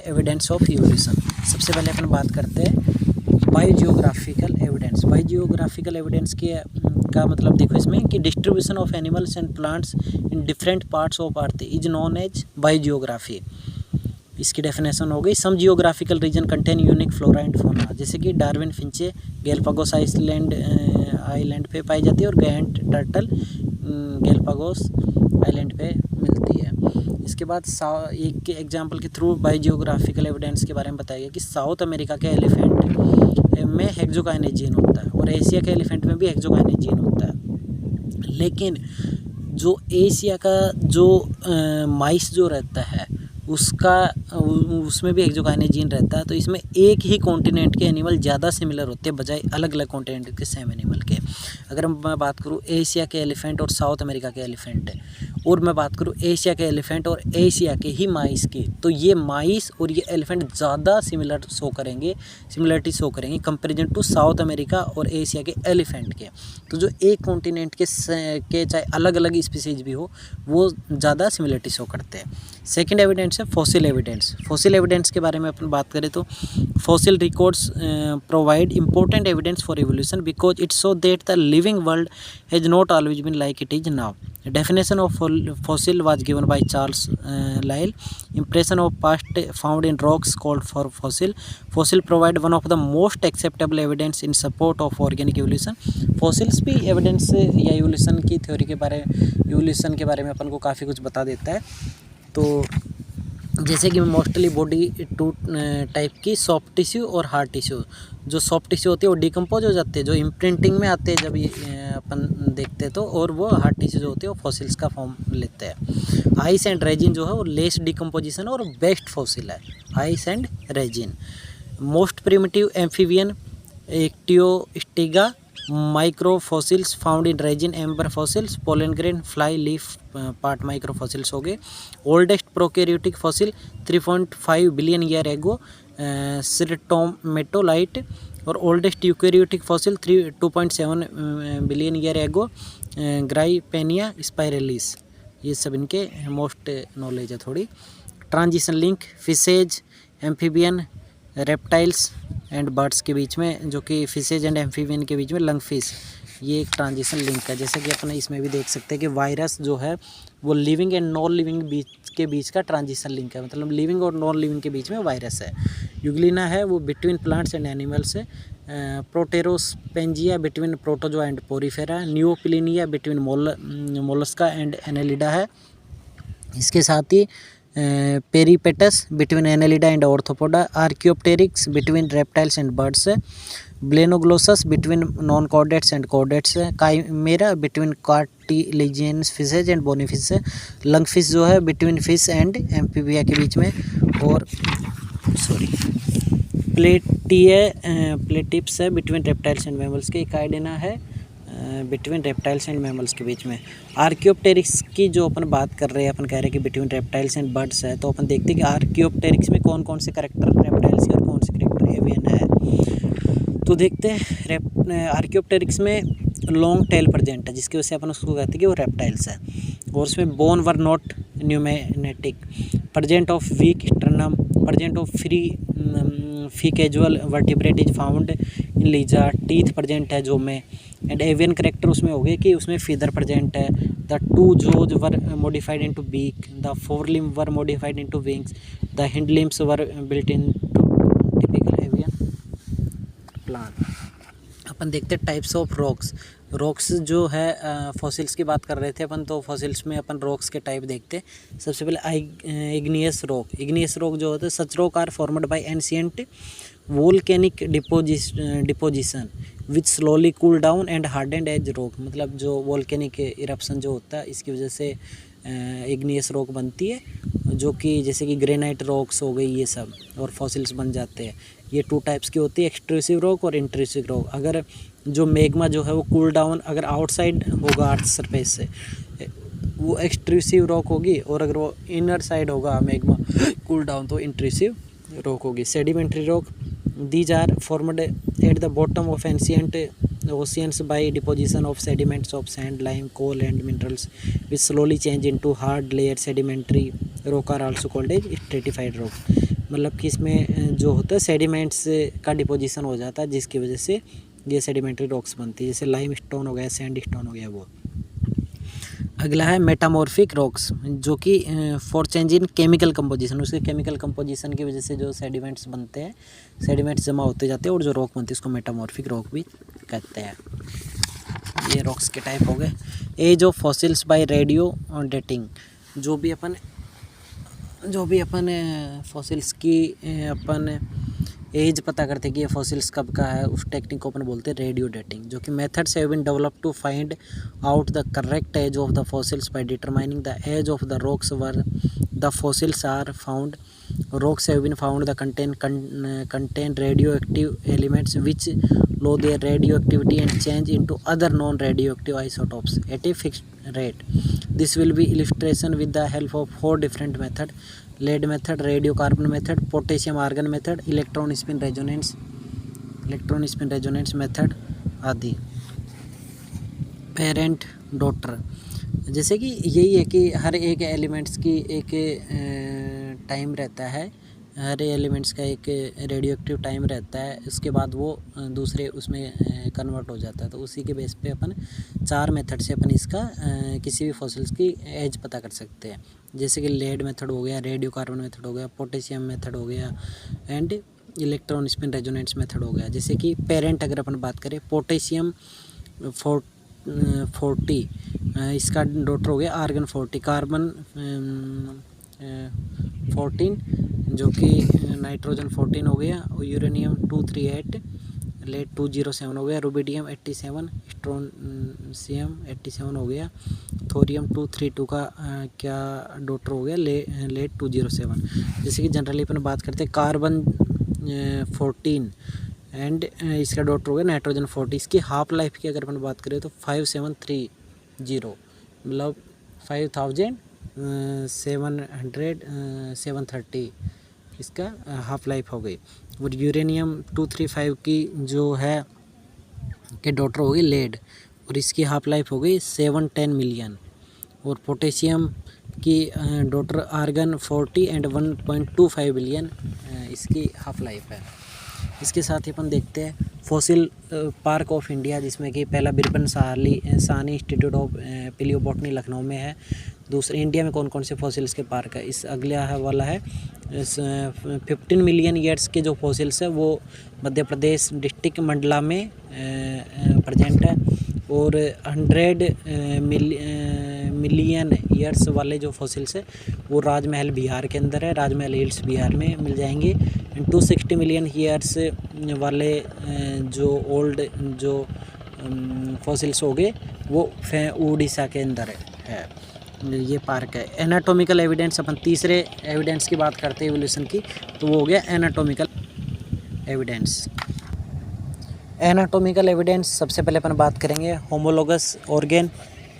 Evidence of evolution. सबसे पहले अपन बात करते हैं बायोजियोग्राफिकल एविडेंस। बायोजियोग्राफिकल एविडेंस का मतलब देखो इसमें कि distribution of animals and plants in different parts of earth is known as biogeography. इसकी डेफिनेशन हो गई, some geographical region contain unique flora and fauna, जैसे कि डार्विन फिंचे गैलापागोस आइलैंड पे पाई जाती है और गैंट टर्टल गैलापागोस आइलैंड पे मिलती है। इसके बाद एक एग्जांपल के थ्रू बायोजियोग्राफिकल एविडेंस के बारे में बताया गया कि साउथ अमेरिका के एलिफेंट में हेक्सोकाइनेज जीन होता है और एशिया के एलिफेंट में भी हेक्सोकाइनेज जीन होता है। लेकिन जो एशिया का जो माइस जो रहता है उसमें भी हेक्सोकाइनेज जीन रहता है। तो इसमें एक ही कॉन्टिनेंट के एनिमल ज़्यादा सिमिलर होते हैं बजाय अलग अलग कॉन्टिनेंट के सेम एनिमल के। अगर मैं बात करूँ एशिया के एलिफेंट और साउथ अमेरिका के एलिफेंट और मैं बात करूँ एशिया के एलिफेंट और एशिया के ही माइस की, तो ये माइस और ये एलिफेंट ज़्यादा सिमिलरिटी शो करेंगे कंपेरिजन टू साउथ अमेरिका और एशिया के एलिफेंट के। तो जो एक कॉन्टिनेंट के चाहे अलग अलग स्पीसीज भी हो वो ज़्यादा सिमिलरिटी शो करते हैं। सेकेंड एविडेंस है फॉसिल एविडेंस। फॉसिल एविडेंस के बारे में अपन बात करें तो fossil records provide important evidence for evolution because it show that the living world has not always been like it is now. Definition of fossil was given by Charles Lyell. Impression of past found in rocks called for fossil. Fossil provide one of the most acceptable evidence in support of organic evolution. Fossils भी evidence या evolution की theory के बारे में अपन को काफ़ी कुछ बता देता है। तो जैसे कि मोस्टली बॉडी टू टाइप की सॉफ्ट टिश्यू और हार्ड टिश्यू। जो सॉफ्ट टिश्यू होती है वो डिकम्पोज हो जाते हैं, जो इम्प्रिंटिंग में आते हैं जब ये अपन देखते हैं तो, और वो हार्ड टिश्यू जो होती है वो फॉसिल्स का फॉर्म लेते हैं। आइस एंड रेजिन जो है वो लेस डिकम्पोजिशन और बेस्ट फॉसिल है, ice and resin. Most primitive amphibian ichthyostega micro fossils found in resin amber fossils, pollen grain, fly leaf part micro fossils हो गए। Oldest prokaryotic fossil 3.5 billion year ago stromatolite, और oldest eukaryotic fossil 2.7 billion year ago grypania स्पाइरेलिस। ये सब इनके most knowledge है थोड़ी। Transition link fishes amphibian reptiles and birds के बीच में, जो कि फिशेज एंड एम्फीबियन के बीच में लंग फिश, ये एक ट्रांजिशन लिंक है। जैसे कि अपन इसमें भी देख सकते हैं कि वायरस जो है वो लिविंग एंड नॉन लिविंग के बीच का ट्रांजिशन लिंक है, मतलब लिविंग और नॉन लिविंग के बीच में वायरस है। यूग्लिना है वो बिटवीन प्लांट्स एंड एनिमल्स है। Proterospongia between protozoa and porifera. Neopilina between mollusca and annelida है। इसके साथ ही peripatus between annelida and arthropoda. Archaeopteryx between reptiles and birds है। Balanoglossus between non chordates and chordates है। Chimaera between cartilaginous fishes and bony fish है। Lung fish जो है between fish and amphibia के बीच में। और प्लेटिप्स है बिटवीन रेप्टाइल्स एंड मैमल्स के। इकाइडेना है बिटवीन रेप्टाइल्स एंड मैमल्स के बीच में। आर्कियोप्टेरिक्स की जो अपन बात कर रहे हैं, अपन कह रहे हैं कि बिटवीन रेप्टाइल्स एंड बर्ड्स है, तो अपन देखते हैं कि आर्कियोप्टेरिक्स में कौन कौन से करेक्टर रेप्टाइल्स के और कौन से करेक्टर एवियन है। तो देखते हैं आर्कियोप्टेरिक्स में लॉन्ग टेल प्रेजेंट है, जिसकी वजह से अपन उसको कहते हैं कि वो रेप्टाइल्स है। और उसमें bone were not pneumatic, present of weak sternum, present of free caudal vertebrate is found in lizard, teeth present है जो में। एंड एवियन करेक्टर उसमें हो गए कि उसमें फीदर प्रेजेंट है। The two jaws were modified into beak, the fore limb were modified into wings, the hind limbs were built into typical avian plant. अपन देखते हैं टाइप्स ऑफ रॉक्स जो है फॉसिल्स की बात कर रहे थे अपन, तो फॉसिल्स में अपन रॉक्स के टाइप देखते हैं। सबसे पहले इग्नियस रॉक जो होता है, such rock are formed by ancient volcanic deposition which slowly cool down and hardened as rock, मतलब जो वोल्केनिक इरप्शन जो होता है इसकी वजह से इग्नियस रॉक बनती है, जो कि जैसे कि ग्रेनाइट रॉक्स हो गई ये सब, और फॉसिल्स बन जाते हैं। ये 2 टाइप्स की होती है, एक्सट्रूसिव रॉक और इंट्रूसिव रॉक। अगर जो मैग्मा जो है वो कूल डाउन अगर आउटसाइड होगा अर्थ सरफेस से वो एक्सट्रूसिव रॉक होगी, और अगर वो इनर साइड होगा मैग्मा कूल डाउन तो इंट्रूसिव रॉक होगी। Sedimentary rock, these are formed at the bottom of ancient oceans by deposition of sediments of sand, lime, coal and minerals which slowly change into hard layer sedimentary rock are also called as stratified rock. मतलब कि इसमें जो होता है sediments का deposition हो जाता है, जिसकी वजह से ये सेडिमेंट्री रॉक्स बनती है, जैसे लाइम स्टोन हो गया, सैंड स्टोन हो गया वो। अगला है मेटामॉर्फिक रॉक्स, जो कि for change in chemical composition, उसके केमिकल कंपोजिशन की वजह से जो सेडिमेंट्स बनते हैं, सेडिमेंट्स जमा होते जाते हैं और जो रॉक बनती है उसको मेटामॉर्फिक रॉक भी कहते हैं। ये रॉक्स के टाइप हो गए। Age of fossils by radio dating, जो भी अपन फॉसिल्स की अपन एज पता करते कि ये फॉसिल्स कब का है, उस टेक्निक को अपन बोलते हैं रेडियो डेटिंग, जो कि methods have been developed to find out the correct age of the fossils by determining the age of the rocks where the fossils are found. Rocks have been found that contain radioactive elements which lose their radioactivity and change into other non-radioactive isotopes at a fixed rate. This will be illustration with the help of 4 different methods: lead method, radiocarbon method, potassium argon method, electron spin resonance method आदि। Parent daughter, जैसे कि यही है कि हर एक elements की एक time रहता है, हर एलिमेंट्स का एक रेडियो एक्टिव टाइम रहता है, उसके बाद वो दूसरे उसमें कन्वर्ट हो जाता है। तो उसी के बेस पे अपन 4 मेथड से अपन इसका किसी भी फॉसिल्स की एज पता कर सकते हैं, जैसे कि लेड मेथड हो गया, रेडियो कार्बन मेथड हो गया, पोटेशियम मेथड हो गया and electron spin resonance method हो गया। जैसे कि पेरेंट अगर अपन बात करें, पोटेशियम 40, इसका डॉटर हो गया आर्गन 40, कार्बन 14 जो कि नाइट्रोजन 14 हो गया, और यूरेनियम 238, लेड 207 हो गया, रुबिडियम 87, स्ट्रोंशियम 87 हो गया, थोरियम 232 का क्या डॉटर हो गया, लेड 207। जैसे कि जनरली अपन बात करते हैं कार्बन 14 एंड इसका डॉटर हो गया नाइट्रोजन 40। इसकी हाफ लाइफ की अगर अपन बात करें तो 5730, मतलब 5730 इसका हाफ लाइफ हो गई। और यूरेनियम 235 की जो है के डॉटर हो गई लेड, और इसकी हाफ लाइफ हो गई 710 मिलियन। और पोटेशियम की डॉटर आर्गन 40 एंड 1.25 बिलियन इसकी हाफ लाइफ है। इसके साथ ही अपन देखते हैं फॉसिल पार्क ऑफ इंडिया, जिसमें कि पहला Birbal Sahni institute of palaeobotany Lucknow में है। दूसरे इंडिया में कौन कौन से फॉसिल्स के पार्क है, इस अगला वाला है 15 मिलियन ईयर्स के जो फॉसिल्स है वो मध्य प्रदेश डिस्ट्रिक्ट मंडला में प्रेजेंट है। और 100 मिलियन ईयर्स वाले जो फॉसिल्स है वो राजमहल बिहार के अंदर है, राजमहल हिल्स बिहार में मिल जाएंगे। 260 मिलियन ईयर्स वाले जो ओल्ड जो फॉसिल्स हो गए वो उड़ीसा के अंदर है, ये पार्क है। एनाटॉमिकल एविडेंस, अपन तीसरे एविडेंस की बात करते हैं एवोल्यूशन की, तो वो हो गया एनाटॉमिकल एविडेंस। एनाटॉमिकल एविडेंस सबसे पहले अपन बात करेंगे होमोलोगस ऑर्गेन,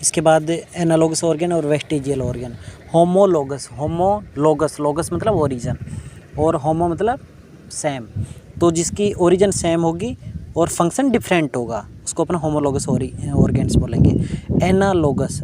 इसके बाद एनालोगस ऑर्गेन और वेस्टिजियल ऑर्गेन। होमोलोगस लोगस मतलब ओरिजिन, और होमो मतलब सेम, तो जिसकी ओरिजिन सेम होगी और फंक्शन डिफरेंट होगा उसको अपन होमोलोगस ऑर्गेन्स बोलेंगे। एनालोगस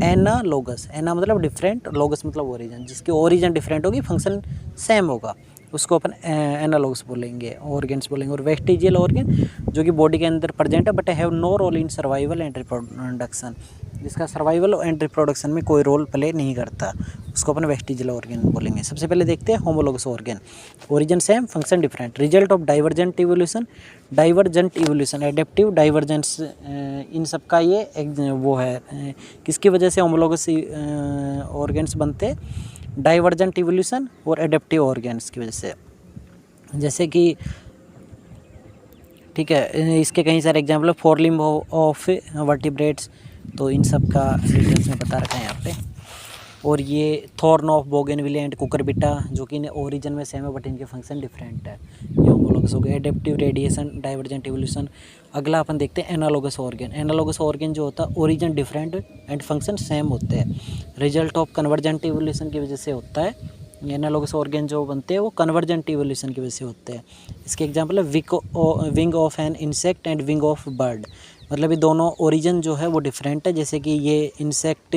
एना मतलब डिफरेंट, लोगस मतलब ओरिजिन, जिसकी ओरिजिन डिफरेंट होगी फंक्शन सेम होगा उसको अपन एनालोगस बोलेंगे, ऑर्गेन्स बोलेंगे। और वेस्टिजियल ऑर्गेन जो कि बॉडी के अंदर प्रेजेंट है but have no role in survival and reproduction, जिसका सर्वाइवल एंड रिप्रोडक्शन में कोई रोल प्ले नहीं करता, उसको अपन वेस्टिजियल ऑर्गेन बोलेंगे। सबसे पहले देखते हैं homologous organ. Origin same, function different, result of divergent evolution, adaptive divergence, इन सब का ये वो है किसकी वजह से होमोलोगस ऑर्गेन्स बनते, डाइवर्जेंट इवोल्यूशन और एडेप्टिव ऑर्गेन्स की वजह से। जैसे कि ठीक है, इसके कई सारे एग्जाम्पल है, 4 लिम्ब ऑफ वर्टिब्रेट्स, तो इन सब का डिटेल्स में बता रखा है यहाँ पे। और ये थॉर्न ऑफ बोगेनविले एंड कुकरबिटा, जो कि ओरिजिन में सेम है बट इनके फंक्शन डिफरेंट है, ये होमोलोगस हो गए। Adaptive radiation, divergent evolution. अगला अपन देखते हैं एनालोगस ऑर्गेन। एनालोगस ऑर्गेन जो होता है origin different and function same होते हैं, रिजल्ट ऑफ कन्वर्जेंट इवोल्यूशन की वजह से होता है। एनालोगस ऑर्गेन जो बनते हैं वो कन्वर्जेंट इवोल्यूशन की वजह से होते हैं। इसके एग्जाम्पल है wing of an insect and wing of bird, मतलब ये दोनों ओरिजिन जो है वो डिफरेंट है। जैसे कि ये इंसेक्ट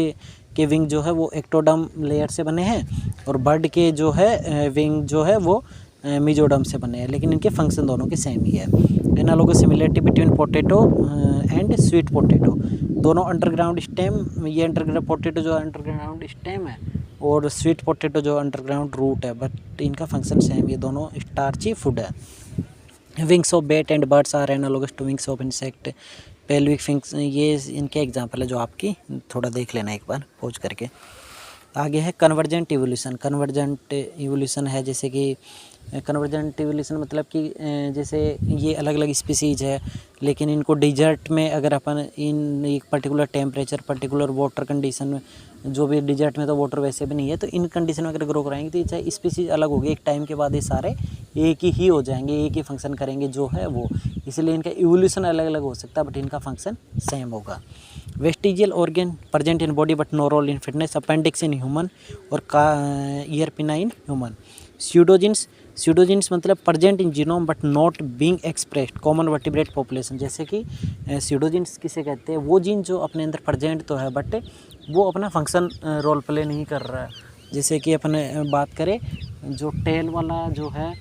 के विंग जो है वो एक्टोडर्म लेयर से बने हैं और बर्ड के जो है विंग जो है वो मेसोडर्म से बने हैं, लेकिन इनके फंक्शन दोनों के सेम ही है। Analogous similarity between potato and sweet potato, दोनों अंडरग्राउंड स्टेम, ये अंडरग्राउंड पोटैटो जो अंडरग्राउंड स्टेम है और स्वीट पोटैटो जो अंडरग्राउंड रूट है, बट इनका फंक्शन सेम, ये दोनों स्टार्ची फूड है। Wings of bat and birds are analogous to wings of insect, pelvic fins, ये इनके एग्जांपल है जो आपकी थोड़ा देख लेना एक बार पहुँच करके। आगे है कन्वर्जेंट इवोल्यूशन। कन्वर्जेंट इवोल्यूशन है जैसे कि कन्वर्जेंट इवोल्यूशन मतलब कि जैसे ये अलग अलग स्पीसीज है, लेकिन इनको डिजर्ट में अगर अपन इन एक particular temperature, particular water condition में, जो भी डिजर्ट में तो वाटर वैसे भी नहीं है, तो इन कंडीशन में अगर ग्रो कराएंगे तो ये चाहे स्पीसीज अलग होगी, एक टाइम के बाद ये सारे एक ही हो जाएंगे, एक ही फंक्शन करेंगे जो है वो, इसलिए इनका इवोल्यूशन अलग अलग हो सकता है बट इनका फंक्शन सेम होगा। Vestigial organ present in body but no role in fitness, appendix in human और ear pinna in human. Pseudogenes, pseudogenes मतलब present in genome but not being expressed common vertebrate population, जैसे कि स्यूडोजिन्स किसे कहते हैं, वो gene जो अपने अंदर प्रेजेंट तो है बट वो अपना फंक्शन रोल प्ले नहीं कर रहा है। जैसे कि अपन बात करें जो टेल वाला जो है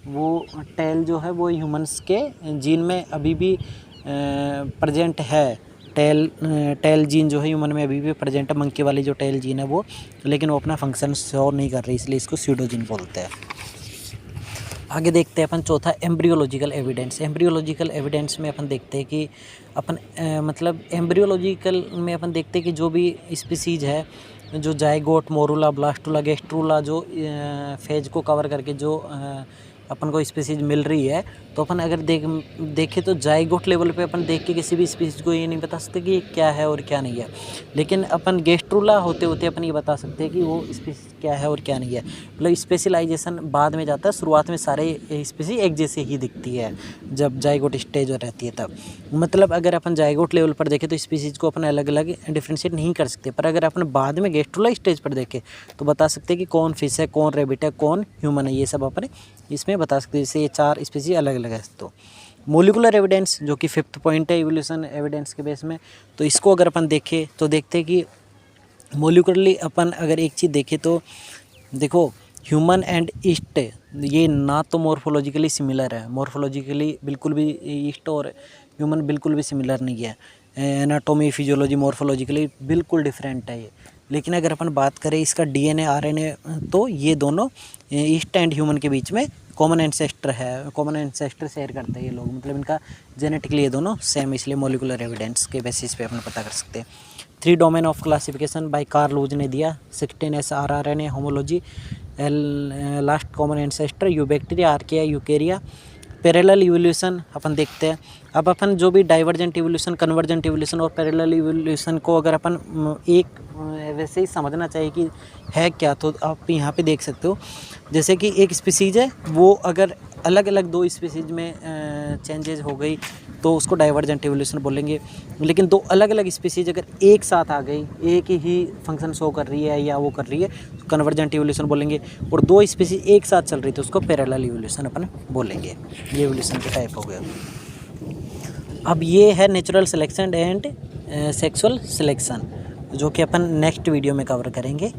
वो टेल जो है वो ह्यूमंस के जीन में अभी भी प्रेजेंट है, टेल जीन जो है ह्यूमन में अभी भी प्रेजेंट है, मंकी वाली जो टेल जीन है वो, लेकिन वो अपना फंक्शन शो नहीं कर रही, इसलिए इसको स्यूडोजीन बोलते हैं। आगे देखते हैं अपन चौथा एम्ब्रियोलॉजिकल एविडेंस। एम्ब्रियोलॉजिकल एविडेंस में अपन देखते हैं कि अपन मतलब एम्ब्रियोलॉजिकल में अपन देखते हैं कि जो भी स्पीसीज है, जो जाइगोट, मोरूला, ब्लास्टुला, गेस्ट्रूला जो फेज को कवर करके जो अपन को स्पीसीज मिल रही है, तो अपन अगर देखें तो जाइगोट लेवल पे अपन देख के किसी भी स्पीसीज को ये नहीं बता सकते कि क्या है और क्या नहीं है, लेकिन अपन गेस्ट्रूला होते होते अपन ये बता सकते हैं कि वो स्पीसीज क्या है और क्या नहीं है। मतलब स्पेशलाइजेशन बाद में जाता है, शुरुआत में सारे स्पीसीज एक जैसे ही दिखती है जब जाइगोट स्टेज हो रहती है तब। मतलब अगर अपन जाइगोट लेवल पर देखें तो स्पीसीज को अपन अलग अलग डिफ्रेंशिएट नहीं कर सकते, पर अगर अपन बाद में गेस्ट्रूला स्टेज पर देखें तो बता सकते हैं कि कौन फिश है, कौन रेबिट है, कौन ह्यूमन है, ये सब अपन इसमें बता सकते हैं। जैसे ये 4 स्पीसीज अलग अलग है। तो मोलिकुलर एविडेंस जो कि 5th पॉइंट है इवोल्यूशन एविडेंस के बेस में, तो इसको अगर अपन देखें तो देखते हैं कि मोलिकुलरली अपन अगर एक चीज़ देखें तो देखो ह्यूमन एंड ईस्ट ये ना तो मॉर्फोलॉजिकली सिमिलर है, मॉर्फोलॉजिकली बिल्कुल भी ईस्ट और ह्यूमन बिल्कुल भी सिमिलर नहीं है, एनाटॉमी, फिजियोलॉजी, मॉर्फोलॉजिकली बिल्कुल डिफरेंट है ये। लेकिन अगर अपन बात करें इसका डीएनए, आरएनए, तो ये दोनों ईस्ट एंड ह्यूमन के बीच में कॉमन एंसेस्टर है, कॉमन एंसेस्टर शेयर करते हैं ये लोग, मतलब इनका जेनेटिकली ये दोनों सेम, इसलिए मॉलिकुलर एविडेंस के बेसिस पे अपन पता कर सकते हैं। 3 domain of classification by Carl Woese ने दिया, 16S rRNA homology, last common ancestor eubacteria, archaea, eukarya. Parallel evolution अपन देखते हैं। अब अपन जो भी डाइवर्जेंट इवोल्यूशन, कन्वर्जेंट इवोल्यूशन और पैरेलल इवोल्यूशन को अगर अपन एक वैसे ही समझना चाहिए कि है क्या, तो आप यहाँ पे देख सकते हो जैसे कि एक स्पीसीज है वो अगर अलग अलग 2 स्पीसीज में चेंजेस हो गई तो उसको डाइवर्जेंट इवोल्यूशन बोलेंगे, लेकिन 2 अलग अलग स्पीसीज अगर एक साथ आ गई, एक ही फंक्शन शो कर रही है या वो कर रही है, तो कन्वर्जेंट इवोल्यूशन बोलेंगे, और 2 स्पीसीज एक साथ चल रही तो उसको पैरेलल इवोल्यूशन अपन बोलेंगे। ये इवोल्यूशन के टाइप हो गया। अब ये है natural selection and sexual selection, जो कि अपन नेक्स्ट वीडियो में कवर करेंगे।